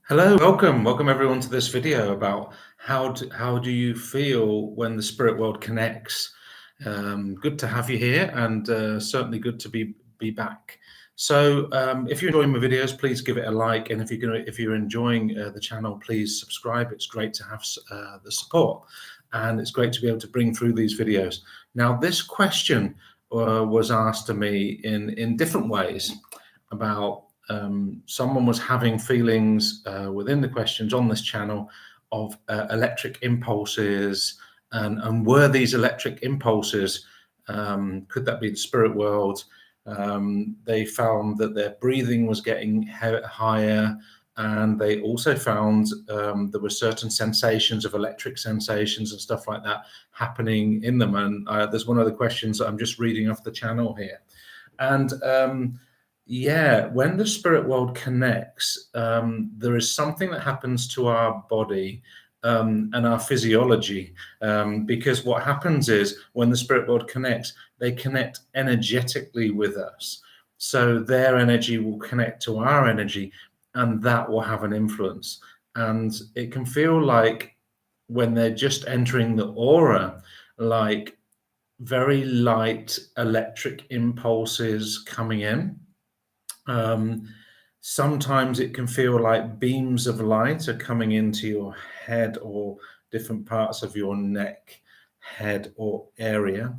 Hello, welcome everyone to this video about how do you feel when the spirit world connects. Good to have you here, and certainly good to be back. So, if you're enjoying my videos, please give it a like, and if you're enjoying the channel, please subscribe. It's great to have the support, and it's great to be able to bring through these videos. Now, this question was asked to me in different ways about someone was having feelings within the questions on this channel of electric impulses, and were these electric impulses, could that be the spirit world? They found that their breathing was getting higher, and they also found there were certain sensations of electric sensations and stuff like that happening in them. And there's one of the questions that I'm just reading off the channel here. And yeah, when the spirit world connects, there is something that happens to our body and our physiology, because what happens is when the spirit world connects, they connect energetically with us. So their energy will connect to our energy, and that will have an influence. And it can feel like when they're just entering the aura, like very light electric impulses coming in. Sometimes it can feel like beams of light are coming into your head or different parts of your neck, head, or area.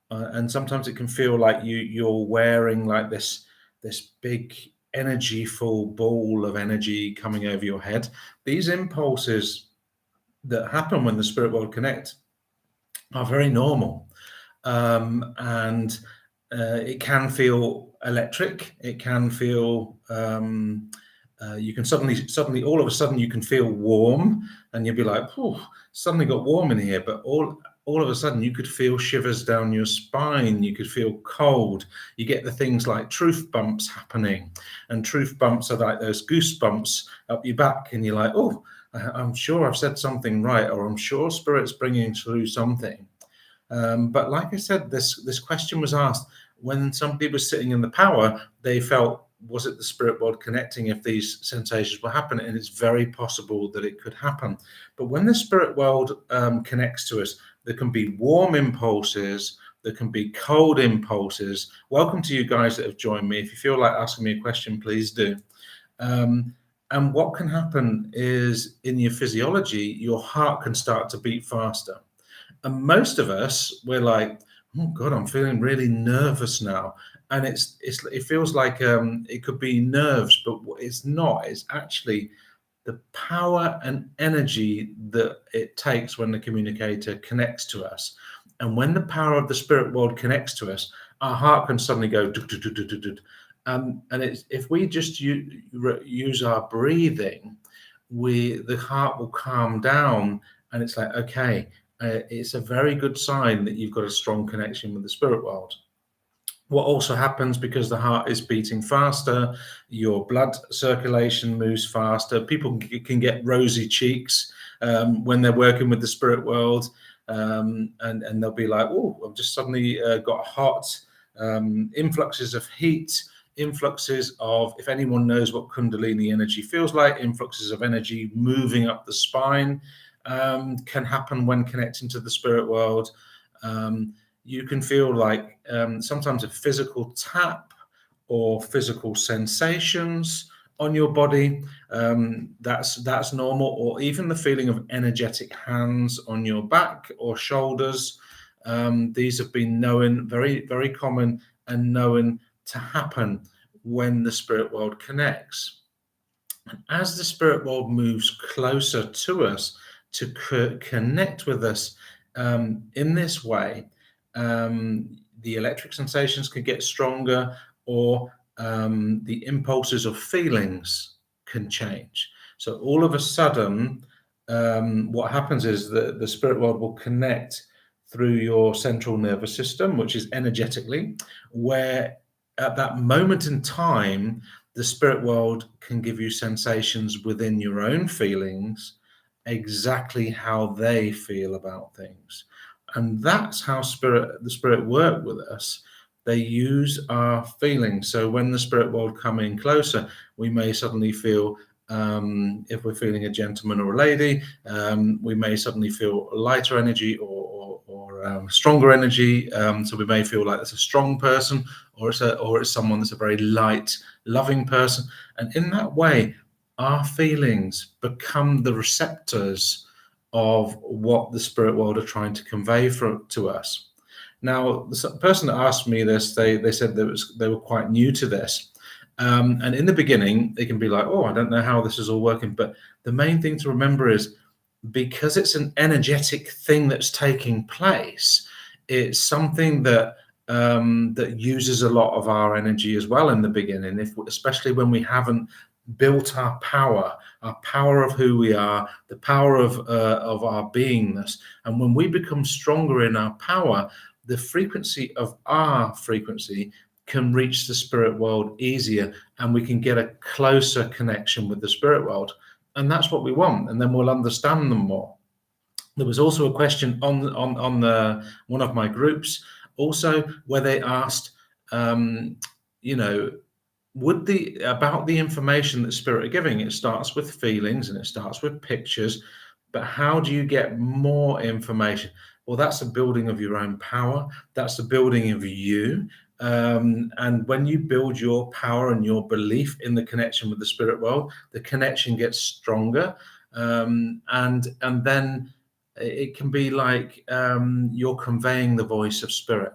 And sometimes it can feel like you're wearing like this big energyful ball of energy coming over your head. These impulses that happen when the spirit world connect are very normal. And it can feel electric. It can feel you can suddenly all of a sudden you can feel warm, and you'll be like, oh, suddenly got warm in here. But all of a sudden you could feel shivers down your spine. You could feel cold. You get the things like truth bumps happening, and truth bumps are like those goosebumps up your back, and you're like, oh, I'm sure I've said something right, or I'm sure Spirit's bringing through something. But like I said, this question was asked when somebody was sitting in the power. They felt, was it the spirit world connecting if these sensations were happening? And it's very possible that it could happen. But when the spirit world connects to us, there can be warm impulses, there can be cold impulses. Welcome to you guys that have joined me. If you feel like asking me a question, please do. And what can happen is, in your physiology, your heart can start to beat faster. And most of us, we're like, oh God, I'm feeling really nervous now. And it feels like it could be nerves, but it's not. It's actually the power and energy that it takes when the communicator connects to us. And when the power of the spirit world connects to us, our heart can suddenly go. And it's, if we just use our breathing, the heart will calm down, and it's like, okay. It's a very good sign that you've got a strong connection with the spirit world. What also happens, because the heart is beating faster, your blood circulation moves faster. People can get rosy cheeks when they're working with the spirit world, and they'll be like, oh, I've just suddenly got hot, influxes of heat, influxes of, if anyone knows what Kundalini energy feels like, influxes of energy moving up the spine. Can happen when connecting to the spirit world. You can feel like sometimes a physical tap or physical sensations on your body. That's normal. Or even the feeling of energetic hands on your back or shoulders. These have been known, very, very common, and known to happen when the spirit world connects. And as the spirit world moves closer to us, to connect with us in this way, the electric sensations can get stronger, or the impulses of feelings can change. So all of a sudden, what happens is that the spirit world will connect through your central nervous system, which is energetically, where at that moment in time, the spirit world can give you sensations within your own feelings, exactly how they feel about things. And that's how the spirit work with us. They use our feelings. So when the spirit world come in closer, we may suddenly feel If we're feeling a gentleman or a lady, we may suddenly feel lighter energy or stronger energy. So we may feel like it's a strong person, or it's someone that's a very light, loving person. And in that way, our feelings become the receptors of what the spirit world are trying to convey to us. Now, the person that asked me this, they said they were quite new to this. And in the beginning, they can be like, oh, I don't know how this is all working. But the main thing to remember is, because it's an energetic thing that's taking place, it's something that that uses a lot of our energy as well in the beginning, especially when we haven't built our power of who we are, the power of our beingness. And when we become stronger in our power, the frequency of our frequency can reach the spirit world easier, and we can get a closer connection with the spirit world. And that's what we want, and then we'll understand them more. There was also a question on the one of my groups also, where they asked, you know, about the information that spirit are giving. It starts with feelings and it starts with pictures, but how do you get more information? Well, that's the building of your own power. That's the building of you. And when you build your power and your belief in the connection with the spirit world, the connection gets stronger. And then it can be like you're conveying the voice of spirit.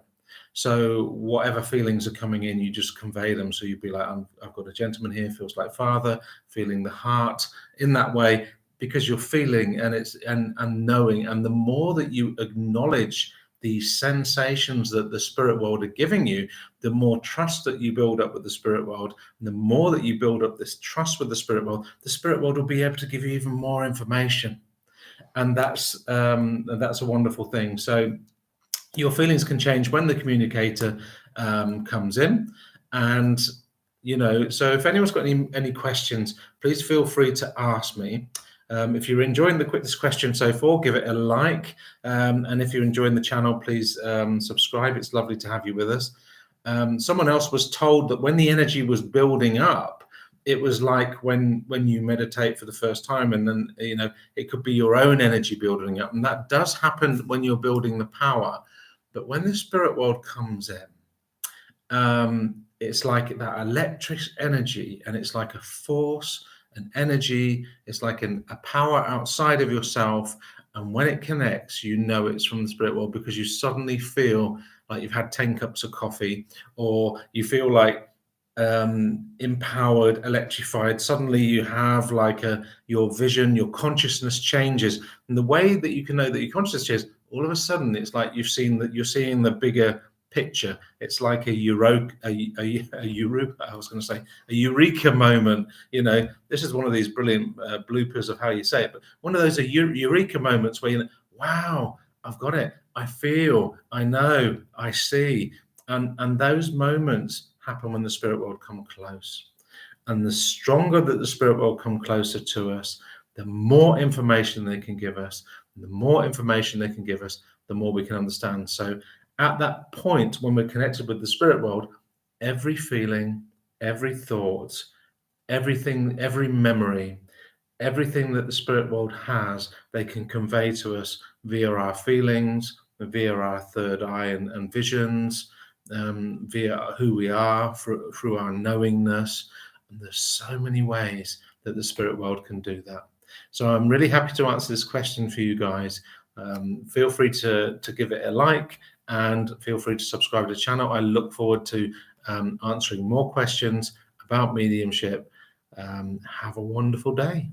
So whatever feelings are coming in, you just convey them. So you'd be like, I've got a gentleman here, feels like father, feeling the heart in that way, because you're feeling and knowing. And the more that you acknowledge these sensations that the spirit world are giving you, the more trust that you build up with the spirit world, and the more that you build up this trust with the spirit world will be able to give you even more information. And that's a wonderful thing. So your feelings can change when the communicator comes in. And so if anyone's got any questions, please feel free to ask me. If you're enjoying this question so far, give it a like. And if you're enjoying the channel, please subscribe. It's lovely to have you with us. Someone else was told that when the energy was building up, it was like when you meditate for the first time, and then it could be your own energy building up, and that does happen when you're building the power. But when the spirit world comes in, it's like that electric energy, and it's like a force, an energy. It's like a power outside of yourself. And when it connects, it's from the spirit world, because you suddenly feel like you've had 10 cups of coffee, or you feel like empowered, electrified. Suddenly you have like your vision, your consciousness changes. And the way that you can know that your consciousness changes, all of a sudden it's like you're seeing the bigger picture. It's like a eureka moment. This is one of these brilliant bloopers of how you say it, but one of those eureka moments where wow, I've got it, I feel, I know, I see. And those moments happen when the spirit world come close. And the stronger that the spirit world come closer to us, the more information they can give us. The more information they can give us, the more we can understand. So at that point, when we're connected with the spirit world, every feeling, every thought, everything, every memory, everything that the spirit world has, they can convey to us via our feelings, via our third eye and visions, via who we are, through our knowingness. And there's so many ways that the spirit world can do that. So I'm really happy to answer this question for you guys. Feel free to give it a like, and feel free to subscribe to the channel. I look forward to answering more questions about mediumship. Have a wonderful day.